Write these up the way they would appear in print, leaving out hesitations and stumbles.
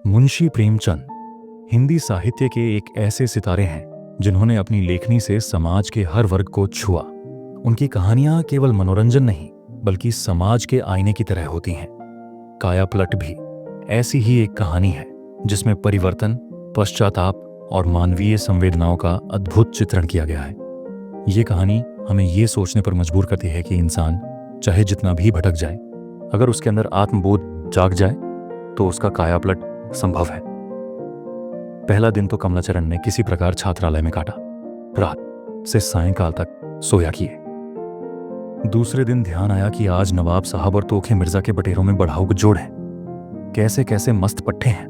मुंशी प्रेमचंद हिंदी साहित्य के एक ऐसे सितारे हैं जिन्होंने अपनी लेखनी से समाज के हर वर्ग को छुआ। उनकी कहानियां केवल मनोरंजन नहीं बल्कि समाज के आईने की तरह होती हैं। कायापलट भी ऐसी ही एक कहानी है जिसमें परिवर्तन, पश्चाताप और मानवीय संवेदनाओं का अद्भुत चित्रण किया गया है। ये कहानी हमें ये सोचने पर मजबूर करती है कि इंसान चाहे जितना भी भटक जाए, अगर उसके अंदर आत्मबोध जाग जाए तो उसका कायापलट संभव है। पहला दिन तो कमलाचरण ने किसी प्रकार छात्रालय में काटा, रात से सायंकाल तक सोया किए। दूसरे दिन ध्यान आया कि आज नवाब साहब और तोखे मिर्जा के बटेरों में बढ़ाऊ जोड़ है। कैसे कैसे मस्त पट्टे हैं,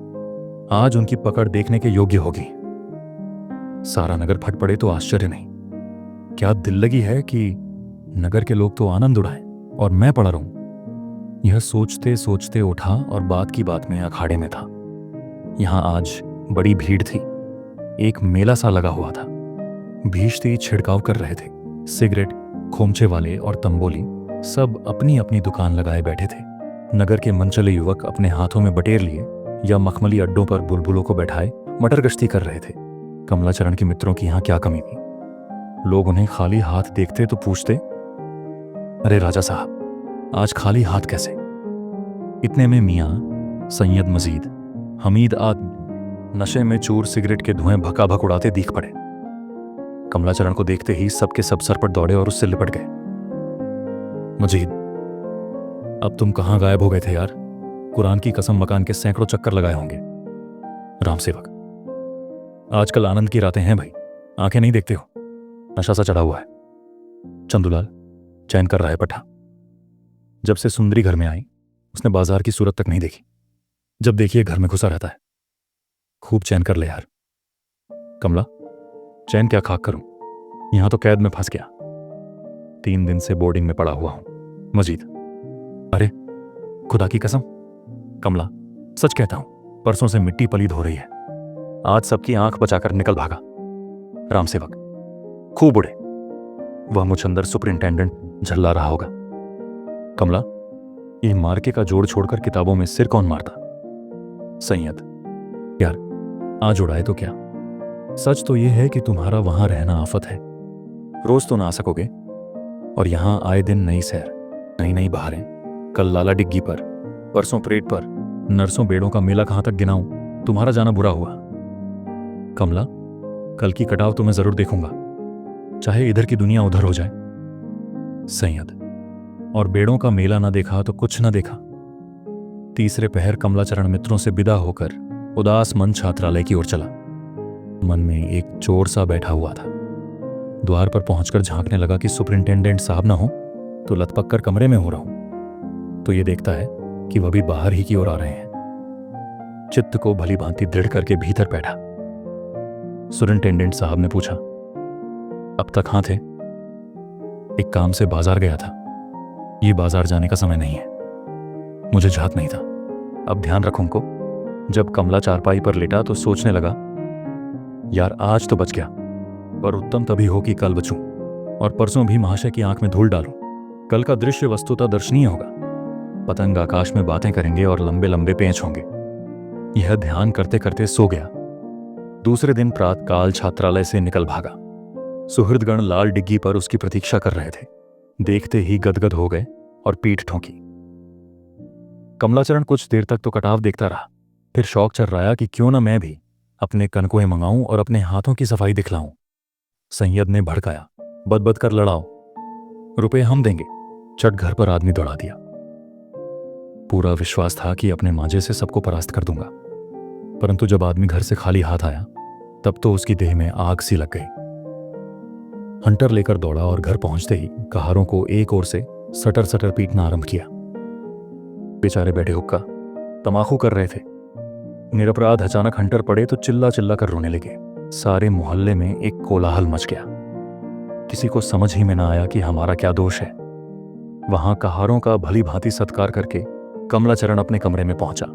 आज उनकी पकड़ देखने के योग्य होगी। सारा नगर फट पड़े तो आश्चर्य नहीं। क्या दिल लगी है कि नगर के लोग तो आनंद उड़ाएं और मैं पड़ा रहूं। यह सोचते सोचते उठा और बात की बात में अखाड़े में था। यहां आज बड़ी भीड़ थी। एक मेला सा लगा हुआ था। भीष्ती छिड़काव कर रहे थे। सिगरेट, खोमचे वाले और तंबोली सब अपनी अपनी दुकान लगाए बैठे थे। नगर के मनचले युवक अपने हाथों में बटेर लिए या मखमली अड्डों पर बुलबुलों को बैठाए मटर गश्ती कर रहे थे। कमलाचरण के मित्रों की यहां क्या कमी थी। लोग उन्हें खाली हाथ देखते तो पूछते, अरे राजा साहब, आज खाली हाथ कैसे? इतने में मियां सैयद मजीद हमीद आदि नशे में चूर सिगरेट के धुएं भकाभक उड़ाते दिख पड़े। कमलाचरण को देखते ही सबके सब सर पर दौड़े और उससे लिपट गए। मजीद, अब तुम कहां गायब हो गए थे यार? कुरान की कसम, मकान के सैकड़ों चक्कर लगाए होंगे। राम सेवक, आजकल आनंद की रातें हैं भाई, आंखें नहीं देखते हो, नशा सा चढ़ा हुआ है। चंदूलाल चैन कर रहा है पट्टा। जब से सुंदरी घर में आई उसने बाजार की सूरत तक नहीं देखी। जब देखिए घर में घुसा रहता है। खूब चैन कर ले यार। कमला, चैन क्या खाक करूं, यहां तो कैद में फंस गया। 3 दिन से बोर्डिंग में पड़ा हुआ हूं। मजीद, अरे खुदा की कसम कमला, सच कहता हूं, परसों से मिट्टी पलीद हो रही है। आज सबकी आंख बचाकर निकल भागा। राम सेवक, खूब उड़े। वह मुझ अंदर सुपरिंटेंडेंट झल्ला रहा होगा। कमला, ये मार्के का जोड़ छोड़कर किताबों में सिर कौन मारता? सैयद, यार आज उड़ाए तो क्या, सच तो यह है कि तुम्हारा वहां रहना आफत है। रोज तो ना आ सकोगे और यहां आए दिन नई सैर, नई नई बहारें। कल लाला डिग्गी पर, परसों परेड पर, नरसों बेड़ों का मेला कहां तक गिनाऊं, तुम्हारा जाना बुरा हुआ। कमला, कल की कटाव तो मैं जरूर देखूंगा, चाहे इधर की दुनिया उधर हो जाए। सैयद, और बेड़ों का मेला ना देखा तो कुछ ना देखा। तीसरे पहर कमलाचरण मित्रों से विदा होकर उदास मन छात्रालय की ओर चला। मन में एक चोर सा बैठा हुआ था। द्वार पर पहुंचकर झांकने लगा कि सुपरिंटेंडेंट साहब ना हो तो लथपक कर कमरे में हो रहा हूं, तो ये देखता है कि वह भी बाहर ही की ओर आ रहे हैं। चित्त को भली भांति दृढ़ करके भीतर बैठा। सुपरिंटेंडेंट साहब ने पूछा, अब तक कहां थे? एक काम से बाजार गया था। ये बाजार जाने का समय नहीं है। मुझे झात नहीं था, अब ध्यान रखूं को। जब कमला चारपाई पर लेटा तो सोचने लगा, यार आज तो बच गया, पर उत्तम तभी हो कि कल बचूं और परसों भी महाशय की आंख में धूल डालूं। कल का दृश्य वस्तुतः दर्शनीय होगा। पतंग आकाश में बातें करेंगे और लंबे लंबे पेंच होंगे। यह ध्यान करते करते सो गया। दूसरे दिन प्रातःकाल छात्रालय से निकल भागा। सुहृदगण लाल डिग्गी पर उसकी प्रतीक्षा कर रहे थे। देखते ही गदगद हो गए और पीठ ठोंकी। कमलाचरण कुछ देर तक तो कटाव देखता रहा, फिर शौक चर्राया कि क्यों न मैं भी अपने कनकों मंगाऊं और अपने हाथों की सफाई दिखलाऊं। सैयद ने भड़काया, बदबद कर लड़ाओ, रुपए हम देंगे। चट घर पर आदमी दौड़ा दिया। पूरा विश्वास था कि अपने मांझे से सबको परास्त कर दूंगा, परंतु जब आदमी घर से खाली हाथ आया तब तो उसकी देह में आग सी लग गई। हंटर लेकर दौड़ा और घर पहुंचते ही कहारों को एक ओर से सटर सटर पीटना आरंभ किया। बेचारे बैठे हुक्का तमाकू कर रहे थे। निरपराध अचानक हंटर पड़े तो चिल्ला चिल्ला कर रोने लगे। सारे मोहल्ले में एक कोलाहल मच गया। किसी को समझ ही में ना आया कि हमारा क्या दोष है। वहां कहारों का भली भांति सत्कार करके कमलाचरण अपने कमरे में पहुंचा,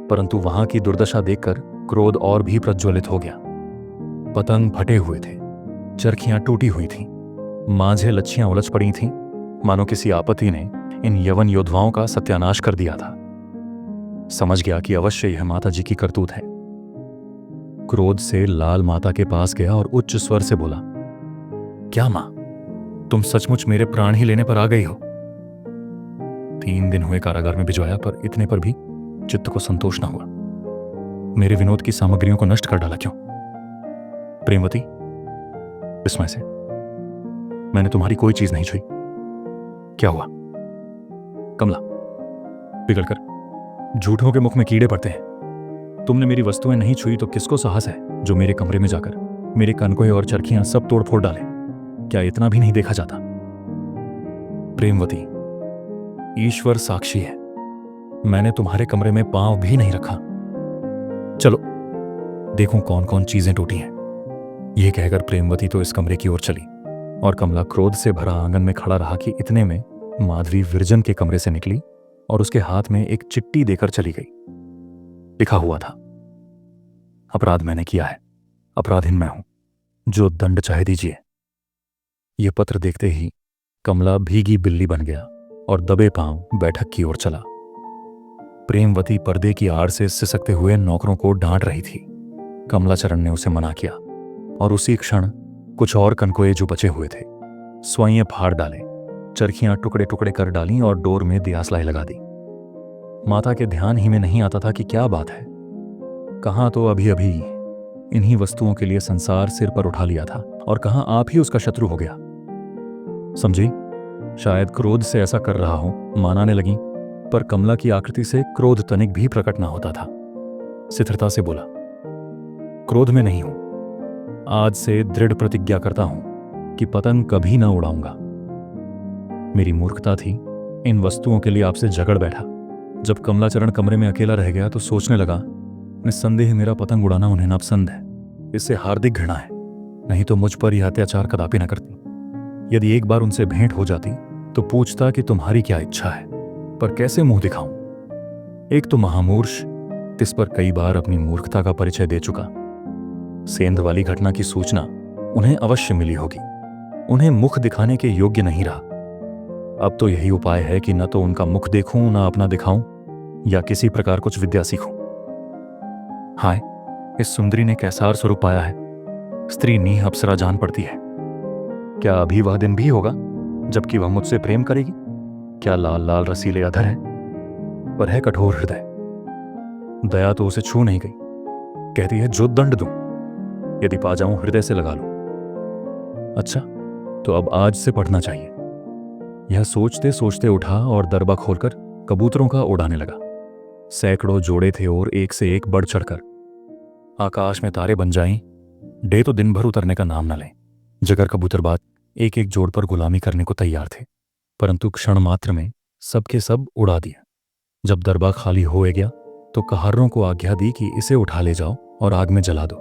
परंतु वहां की दुर्दशा देखकर क्रोध और भी प्रज्वलित हो गया। पतंग फटे हुए थे, चरखियां टूटी हुई थीं, मांझे लच्छियां उलझ पड़ी थीं, मानो किसी आपत्ति ने इन यवन योद्धाओं का सत्यानाश कर दिया था। समझ गया कि अवश्य यह माता जी की करतूत है। क्रोध से लाल माता के पास गया और उच्च स्वर से बोला, क्या मां, तुम सचमुच मेरे प्राण ही लेने पर आ गई हो? 3 दिन हुए कारागार में भिजवाया, पर इतने पर भी चित्त को संतोष न हुआ। मेरे विनोद की सामग्रियों को नष्ट कर डाला क्यों? प्रेमवती, विस्मय से, मैंने तुम्हारी कोई चीज नहीं छुई। क्या हुआ? कमला, पिघलकर, झूठों के मुख में कीड़े पड़ते हैं। तुमने मेरी वस्तुएं नहीं छुई तो किसको साहस है जो मेरे कमरे में जाकर मेरे कनकों और चरखियां सब तोड़ फोड़ डाले? क्या इतना भी नहीं देखा जाता? प्रेमवती, ईश्वर साक्षी है, मैंने तुम्हारे कमरे में पांव भी नहीं रखा। चलो देखूं कौन कौन चीजें टूटी हैं। यह कहकर प्रेमवती तो इस कमरे की ओर चली और कमला क्रोध से भरा आंगन में खड़ा रहा कि इतने में माधवी विरजन के कमरे से निकली और उसके हाथ में एक चिट्ठी देकर चली गई। लिखा हुआ था, अपराध मैंने किया है, अपराधीन मैं हूं, जो दंड चाहे दीजिए। यह पत्र देखते ही कमला भीगी बिल्ली बन गया और दबे पांव बैठक की ओर चला। प्रेमवती पर्दे की आड़ से सिसकते हुए नौकरों को डांट रही थी। कमलाचरण ने उसे मना किया और उसी क्षण कुछ और कनकोए जो बचे हुए थे स्वयं फाड़ डाले, चरखियां टुकड़े टुकड़े कर डाली और डोर में दियासलाई लगा दी। माता के ध्यान ही में नहीं आता था कि क्या बात है, कहां तो अभी अभी इन्हीं वस्तुओं के लिए संसार सिर पर उठा लिया था और कहां आप ही उसका शत्रु हो गया। समझी, शायद क्रोध से ऐसा कर रहा हूं, मानाने लगी, पर कमला की आकृति से क्रोध तनिक भी प्रकट ना होता था। स्थिरता से बोला, क्रोध में नहीं हूं, आज से दृढ़ प्रतिज्ञा करता हूं कि पतंग कभी ना उड़ाऊंगा। मेरी मूर्खता थी, इन वस्तुओं के लिए आपसे झगड़ बैठा। जब कमलाचरण कमरे में अकेला रह गया तो सोचने लगा, निस्संदेह मेरा पतंग उड़ाना उन्हें नापसंद है, इससे हार्दिक घृणा है, नहीं तो मुझ पर यह अत्याचार कदापि न करती। यदि एक बार उनसे भेंट हो जाती तो पूछता कि तुम्हारी क्या इच्छा है, पर कैसे मुंह दिखाऊं? एक तो महामूर्ष, तिस पर कई बार अपनी मूर्खता का परिचय दे चुका। सेंध वाली घटना की सूचना उन्हें अवश्य मिली होगी, उन्हें मुख दिखाने के योग्य नहीं रहा। अब तो यही उपाय है कि न तो उनका मुख देखूं, न अपना दिखाऊं, या किसी प्रकार कुछ विद्या सीखूं। हाय, इस सुंदरी ने कैसा स्वरूप पाया है, स्त्री नीह अप्सरा जान पड़ती है। क्या अभी वह दिन भी होगा जबकि वह मुझसे प्रेम करेगी? क्या लाल लाल रसीले अधर है, पर है कठोर हृदय। दया तो उसे छू नहीं गई, कहती है जो दंड दूं, यदि पा जाऊं हृदय से लगा लूं। अच्छा, तो अब आज से पढ़ना चाहिए। यह सोचते सोचते उठा और दरबा खोलकर कबूतरों का उड़ाने लगा। सैकड़ों जोड़े थे और एक से एक बढ़ चढ़कर आकाश में तारे बन जाएं, डे तो दिन भर उतरने का नाम न लें। जगर कबूतरबाज एक एक जोड़ पर गुलामी करने को तैयार थे, परंतु क्षण मात्र में सबके सब उड़ा दिया। जब दरबा खाली हो गया तो कहारों को आज्ञा दी कि इसे उठा ले जाओ और आग में जला दो,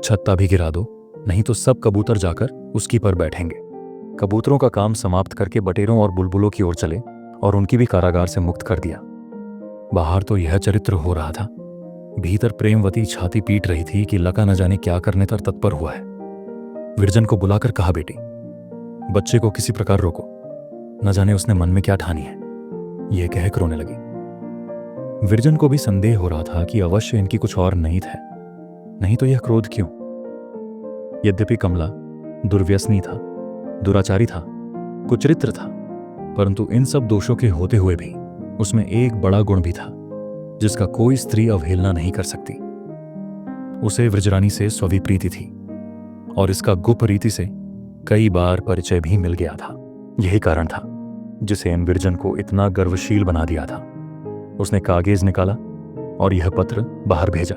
छत्ता भी गिरा दो, नहीं तो सब कबूतर जाकर उसकी पर बैठेंगे। कबूतरों का काम समाप्त करके बटेरों और बुलबुलों की ओर चले और उनकी भी कारागार से मुक्त कर दिया। बाहर तो यह चरित्र हो रहा था, भीतर प्रेमवती छाती पीट रही थी कि लका न जाने क्या करने तर तत्पर हुआ है। विरजन को बुलाकर कहा, बेटी, बच्चे को किसी प्रकार रोको, न जाने उसने मन में क्या ठानी है। यह कह रोने लगी। विरजन को भी संदेह हो रहा था कि अवश्य इनकी कुछ और नीत है, नहीं तो यह क्रोध क्यों। यद्यपि कमला दुर्व्यसनी था, दुराचारी था, कुचरित्र था, परंतु इन सब दोषों के होते हुए भी उसमें एक बड़ा गुण भी था जिसका कोई स्त्री अवहेलना नहीं कर सकती। उसे वृजरानी से स्वविप्रीति थी और इसका गुप्त रीति से कई बार परिचय भी मिल गया था। यही कारण था जिसे इन विरजन को इतना गर्वशील बना दिया था। उसने कागज निकाला और यह पत्र बाहर भेजा।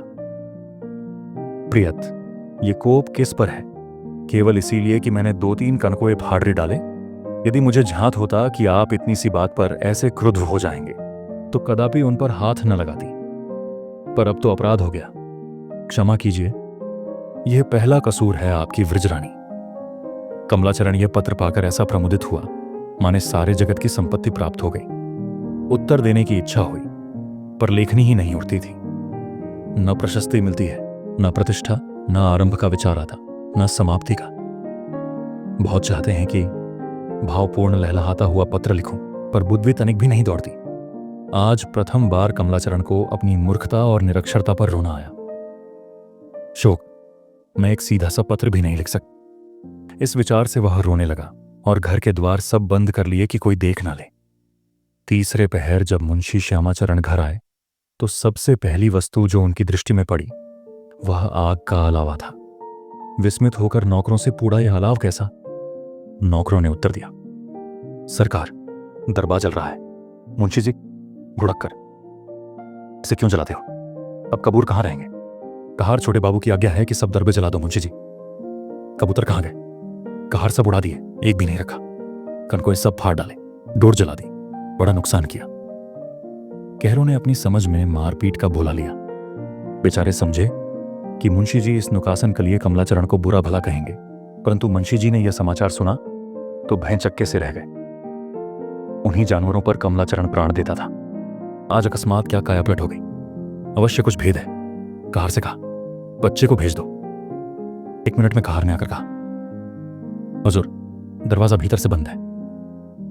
प्रियत, ये कोप किस पर है? केवल इसीलिए कि मैंने 2-3 कनकोए फाड़े डाले? यदि मुझे झांत होता कि आप इतनी सी बात पर ऐसे क्रुद्ध हो जाएंगे तो कदापि उन पर हाथ न लगाती, पर अब तो अपराध हो गया। क्षमा कीजिए, यह पहला कसूर है आपकी वृजरानी। कमलाचरण यह पत्र पाकर ऐसा प्रमुदित हुआ माने सारे जगत की संपत्ति प्राप्त हो गई। उत्तर देने की इच्छा हुई, पर लेखनी ही नहीं उठती थी। न प्रशस्ति मिलती है, न प्रतिष्ठा, न आरंभ का विचार आता, न समाप्ति का। बहुत चाहते हैं कि भावपूर्ण लहलहाता हुआ पत्र लिखूं, पर बुद्धि तनिक भी नहीं दौड़ती। आज प्रथम बार कमलाचरण को अपनी मूर्खता और निरक्षरता पर रोना आया। शोक, मैं एक सीधा सा पत्र भी नहीं लिख सकता। इस विचार से वह रोने लगा और घर के द्वार सब बंद कर लिए कि कोई देख ना ले। तीसरे पहर जब मुंशी श्यामाचरण घर आए तो सबसे पहली वस्तु जो उनकी दृष्टि में पड़ी वह आग का अलावा था। विस्मित होकर नौकरों से पूछा, यह अलाव कैसा? नौकरों ने उत्तर दिया, सरकार, दरबार जल रहा है। मुंशी जी, घुड़क कर इसे क्यों जलाते हो? अब कबूर कहां रहेंगे? कहार छोटे बाबू की आज्ञा है कि सब दरबे जला दो। मुंशी जी, कबूतर कहां गए? कहार सब उड़ा दिए, एक भी नहीं रखा। कनकों सब फाड़ डाले, डोर जला दी, बड़ा नुकसान किया। कहरों ने अपनी समझ में मारपीट का भोला लिया। बेचारे समझे कि मुंशी जी इस नुकासन के लिए कमलाचरण को बुरा भला कहेंगे, परंतु मुंशी जी ने यह समाचार सुना तो भय चक्के से रह गए। उन्हीं जानवरों पर कमलाचरण प्राण देता था, आज अकस्मात क्या कायापलट हो गई। अवश्य कुछ भेद है। कहार से कहा, बच्चे को भेज दो। 1 मिनट में कहार ने आकर कहा, हुजूर, दरवाजा भीतर से बंद है।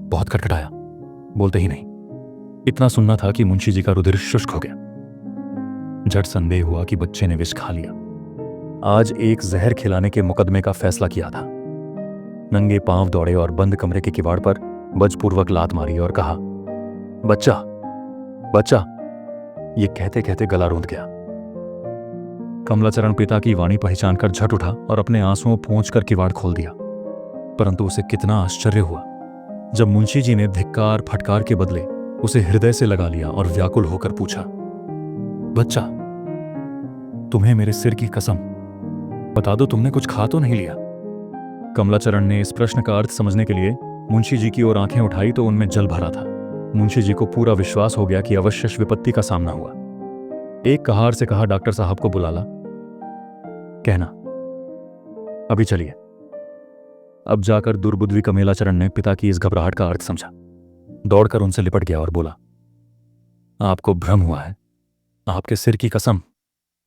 बहुत खटखटाया, बोलते ही नहीं। इतना सुनना था कि मुंशी जी का रुधिर शुष्क हो गया। झट संदेह हुआ कि बच्चे ने विष खा लिया। आज एक जहर खिलाने के मुकदमे का फैसला किया था। नंगे पांव दौड़े और बंद कमरे के किवाड़ पर बजपूर्वक लात मारी और कहा, बच्चा, बच्चा। ये कहते कहते गला रूंध गया। कमलाचरण पिता की वाणी पहचान कर झट उठा और अपने आंसुओं पोंछ कर किवाड़ खोल दिया। परंतु उसे कितना आश्चर्य हुआ जब मुंशी जी ने धिक्कार फटकार के बदले उसे हृदय से लगा लिया और व्याकुल होकर पूछा, बच्चा, तुम्हें मेरे सिर की कसम, बता दो तुमने कुछ खा तो नहीं लिया? कमलाचरण ने इस प्रश्न का अर्थ समझने के लिए मुंशी जी की ओर आंखें उठाई तो उनमें जल भरा था। मुंशी जी को पूरा विश्वास हो गया कि अवश्य विपत्ति का सामना हुआ। एक कहार से कहा, डॉक्टर साहब को बुला ला। कहना, अभी चलिए। अब जाकर दुर्बुद्धि कमलाचरण ने पिता की इस घबराहट का अर्थ समझा। दौड़कर उनसे लिपट गया और बोला, आपको भ्रम हुआ है। आपके सिर की कसम,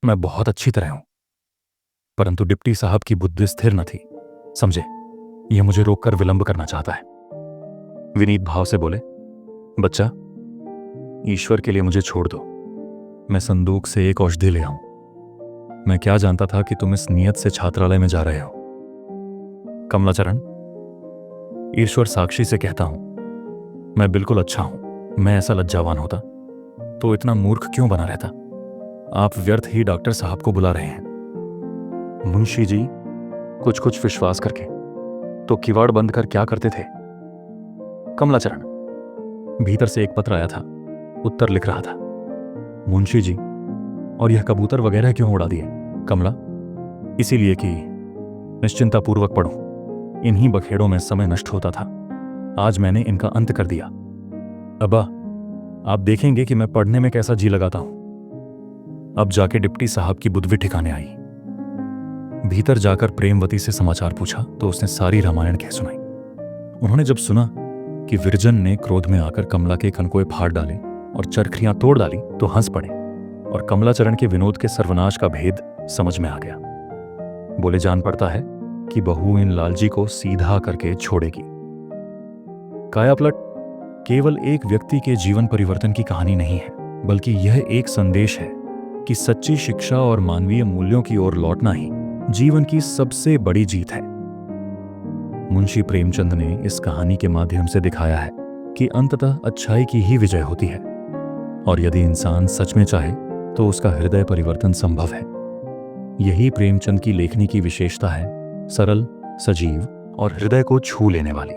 मैं बहुत अच्छी तरह हूं। परंतु डिप्टी साहब की बुद्धि स्थिर न थी, समझे। यह मुझे रोककर विलंब करना चाहता है। विनीत भाव से बोले, बच्चा, ईश्वर के लिए मुझे छोड़ दो। मैं संदूक से एक औषधि ले आऊं। मैं क्या जानता था कि तुम इस नियत से छात्रालय में जा रहे हो। कमलाचरण, ईश्वर साक्षी से कहता हूं, मैं बिल्कुल अच्छा हूं। मैं ऐसा लज्जावान होता तो इतना मूर्ख क्यों बना रहता। आप व्यर्थ ही डॉक्टर साहब को बुला रहे हैं। मुंशी जी कुछ विश्वास करके तो किवाड़ बंद कर क्या करते थे? कमलाचरण, भीतर से एक पत्र आया था, उत्तर लिख रहा था। मुंशी जी, और यह कबूतर वगैरह क्यों उड़ा दिए? कमला, इसीलिए कि निश्चिंतापूर्वक पढ़ूं। इन्हीं बखेड़ों में समय नष्ट होता था। आज मैंने इनका अंत कर दिया। अब्बा, आप देखेंगे कि मैं पढ़ने में कैसा जी लगाता हूं। अब जाके डिप्टी साहब की बुद्धि ठिकाने आई। भीतर जाकर प्रेमवती से समाचार पूछा तो उसने सारी रामायण कह सुनाई। उन्होंने जब सुना कि विरजन ने क्रोध में आकर कमला के कनकोए फाड़ डाले और चरखियां तोड़ डाली तो हंस पड़े और कमलाचरण के विनोद के सर्वनाश का भेद समझ में आ गया। बोले, जान पड़ता है कि बहू इन लालजी को सीधा करके छोड़ेगी। कायापलट केवल एक व्यक्ति के जीवन परिवर्तन की कहानी नहीं है, बल्कि यह एक संदेश है कि सच्ची शिक्षा और मानवीय मूल्यों की ओर लौटना ही जीवन की सबसे बड़ी जीत है। मुंशी प्रेमचंद ने इस कहानी के माध्यम से दिखाया है कि अंततः अच्छाई की ही विजय होती है, और यदि इंसान सच में चाहे तो उसका हृदय परिवर्तन संभव है। यही प्रेमचंद की लेखनी की विशेषता है, सरल, सजीव और हृदय को छू लेने वाली।